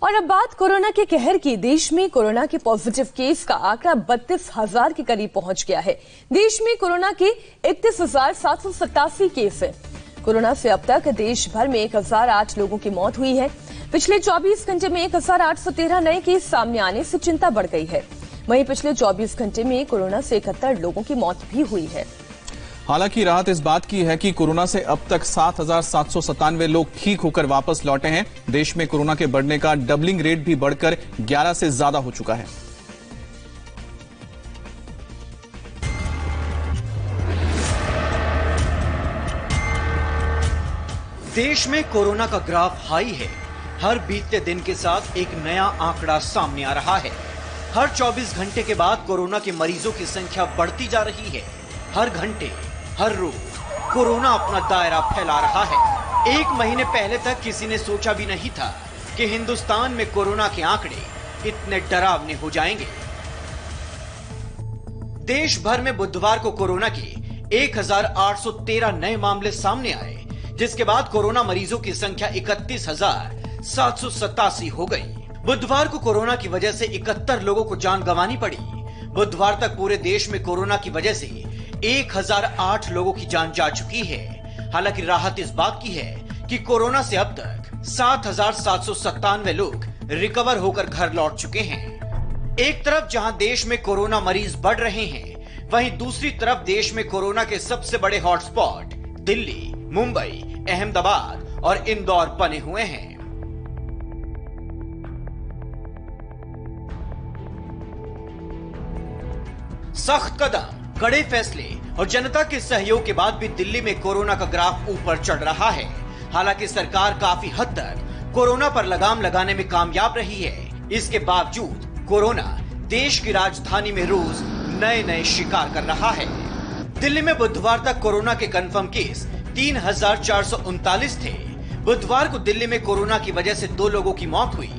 और अब बात कोरोना के कहर की। देश में कोरोना के पॉजिटिव केस का आंकड़ा 32,000 के करीब पहुंच गया है। देश में कोरोना के 31,787 केस है। कोरोना से अब तक देश भर में 1,008 लोगों की मौत हुई है। पिछले 24 घंटे में 1,813 नए केस सामने आने से चिंता बढ़ गई है। वहीं पिछले 24 घंटे में कोरोना से 71 लोगों की मौत भी हुई है। हालांकि राहत इस बात की है कि कोरोना से अब तक 7,797 लोग ठीक होकर वापस लौटे हैं। देश में कोरोना के बढ़ने का डबलिंग रेट भी बढ़कर 11 से ज्यादा हो चुका है। देश में कोरोना का ग्राफ हाई है। हर बीतते दिन के साथ एक नया आंकड़ा सामने आ रहा है। हर 24 घंटे के बाद कोरोना के मरीजों की संख्या बढ़ती जा रही है। हर घंटे, हर रोज कोरोना अपना दायरा फैला रहा है। एक महीने पहले तक किसी ने सोचा भी नहीं था कि हिंदुस्तान में कोरोना के आंकड़े इतने डरावने हो जाएंगे। देश भर में बुधवार को कोरोना के 1,813 नए मामले सामने आए, जिसके बाद कोरोना मरीजों की संख्या 31,787 हो गई। बुधवार को कोरोना की वजह से 71 लोगों को जान गंवानी पड़ी। बुधवार तक पूरे देश में कोरोना की वजह से 1,008 लोगों की जान जा चुकी है। हालांकि राहत इस बात की है कि कोरोना से अब तक 7,797 लोग रिकवर होकर घर लौट चुके हैं। एक तरफ जहां देश में कोरोना मरीज बढ़ रहे हैं, वहीं दूसरी तरफ देश में कोरोना के सबसे बड़े हॉटस्पॉट दिल्ली, मुंबई, अहमदाबाद और इंदौर बने हुए हैं। सख्त कदम, कड़े फैसले और जनता के सहयोग के बाद भी दिल्ली में कोरोना का ग्राफ ऊपर चढ़ रहा है। हालांकि सरकार काफी हद तक कोरोना पर लगाम लगाने में कामयाब रही है। इसके बावजूद कोरोना देश की राजधानी में रोज नए नए शिकार कर रहा है। दिल्ली में बुधवार तक कोरोना के कंफर्म केस 3,439 थे। बुधवार को दिल्ली में कोरोना की वजह से 2 लोगों की मौत हुई।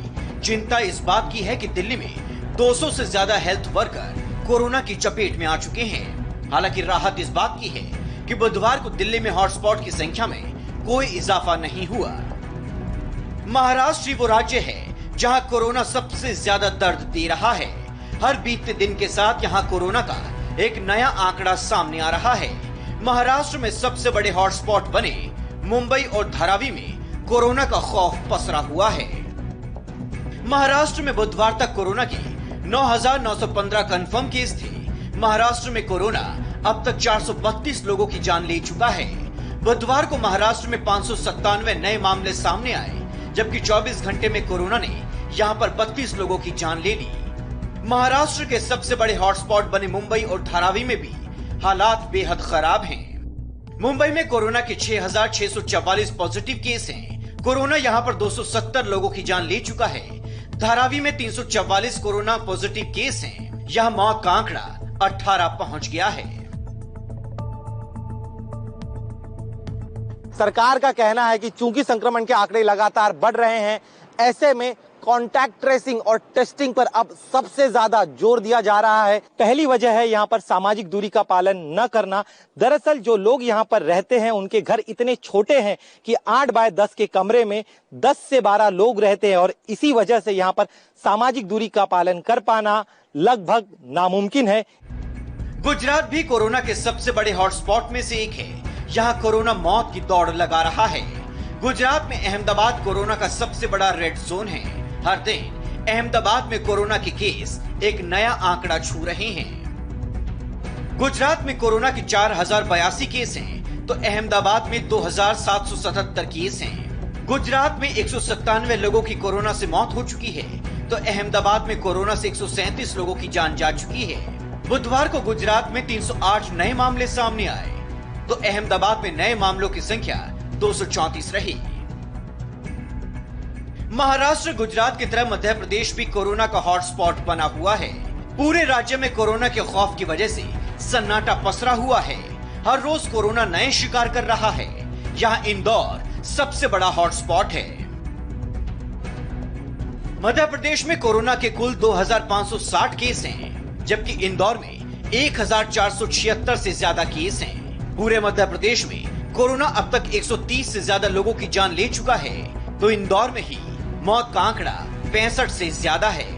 चिंता इस बात की है कि दिल्ली में 200 से ज्यादा हेल्थ वर्कर कोरोना की चपेट में आ चुके हैं। हालांकि राहत इस बात की है कि बुधवार को दिल्ली में हॉटस्पॉट की संख्या में कोई इजाफा नहीं हुआ। महाराष्ट्र वो राज्य है जहां कोरोना सबसे ज्यादा दर्द दे रहा है। हर बीतते दिन के साथ यहां कोरोना का एक नया आंकड़ा सामने आ रहा है। महाराष्ट्र में सबसे बड़े हॉटस्पॉट बने मुंबई और धारावी में कोरोना का खौफ पसरा हुआ है। महाराष्ट्र में बुधवार तक कोरोना की 9,915 कंफर्म केस थे। महाराष्ट्र में कोरोना अब तक 432 लोगों की जान ले चुका है। बुधवार को महाराष्ट्र में 597 नए मामले सामने आए, जबकि 24 घंटे में कोरोना ने यहां पर 32 लोगों की जान ले ली। महाराष्ट्र के सबसे बड़े हॉटस्पॉट बने मुंबई और धारावी में भी हालात बेहद खराब हैं। मुंबई में कोरोना के 6,644 पॉजिटिव केस हैं। कोरोना यहां पर 270 लोगों की जान ले चुका है। धारावी में 344 कोरोना पॉजिटिव केस हैं। यहां मौत का आंकड़ा 18 पहुंच गया है। सरकार का कहना है कि चूंकि संक्रमण के आंकड़े लगातार बढ़ रहे हैं, ऐसे में कॉन्टैक्ट ट्रेसिंग और टेस्टिंग पर अब सबसे ज्यादा जोर दिया जा रहा है। पहली वजह है यहाँ पर सामाजिक दूरी का पालन न करना। दरअसल जो लोग यहाँ पर रहते हैं उनके घर इतने छोटे हैं कि 8 बाय 10 के कमरे में 10 से 12 लोग रहते हैं और इसी वजह से यहाँ पर सामाजिक दूरी का पालन कर पाना लगभग नामुमकिन है। गुजरात भी कोरोना के सबसे बड़े हॉटस्पॉट में से एक है। यहाँ कोरोना मौत की दौड़ लगा रहा है। गुजरात में अहमदाबाद कोरोना का सबसे बड़ा रेड जोन है। हर दिन अहमदाबाद में कोरोना के केस एक नया आंकड़ा छू रहे हैं। गुजरात में कोरोना के 4,082 केस हैं, तो अहमदाबाद में 2,777 केस हैं। गुजरात में 197 लोगों की कोरोना से मौत हो चुकी है, तो अहमदाबाद में कोरोना से 137 लोगों की जान जा चुकी है। बुधवार को गुजरात में 308 नए मामले सामने आए, तो अहमदाबाद में नए मामलों की संख्या 234 रही। महाराष्ट्र, गुजरात की तरह मध्य प्रदेश भी कोरोना का हॉटस्पॉट बना हुआ है। पूरे राज्य में कोरोना के खौफ की वजह से सन्नाटा पसरा हुआ है। हर रोज कोरोना नए शिकार कर रहा है। यहाँ इंदौर सबसे बड़ा हॉटस्पॉट है। मध्य प्रदेश में कोरोना के कुल 2,560 केस हैं, जबकि इंदौर में 1,476 से ज्यादा केस हैं। पूरे मध्य प्रदेश में कोरोना अब तक 130 से ज्यादा लोगों की जान ले चुका है, तो इंदौर में ही मौत का आंकड़ा 65 से ज्यादा है।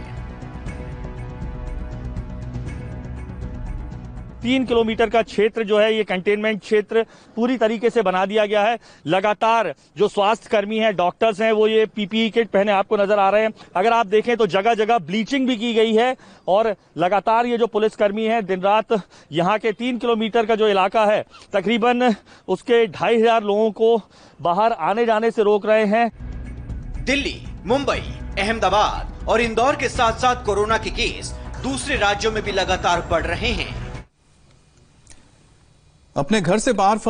3 किलोमीटर का क्षेत्र जो है ये कंटेनमेंट क्षेत्र पूरी तरीके से बना दिया गया है। लगातार जो स्वास्थ्य कर्मी हैं, डॉक्टर्स हैं, वो ये पीपीई किट पहने आपको नजर आ रहे हैं। अगर आप देखें तो जगह जगह ब्लीचिंग भी की गई है और लगातार ये जो पुलिसकर्मी हैं दिन रात यहाँ के 3 किलोमीटर का जो इलाका है तकरीबन उसके 2500 लोगों को बाहर आने जाने से रोक रहे हैं। दिल्ली, मुंबई, अहमदाबाद और इंदौर के साथ साथ कोरोना के केस दूसरे राज्यों में भी लगातार बढ़ रहे हैं। अपने घर से बाहर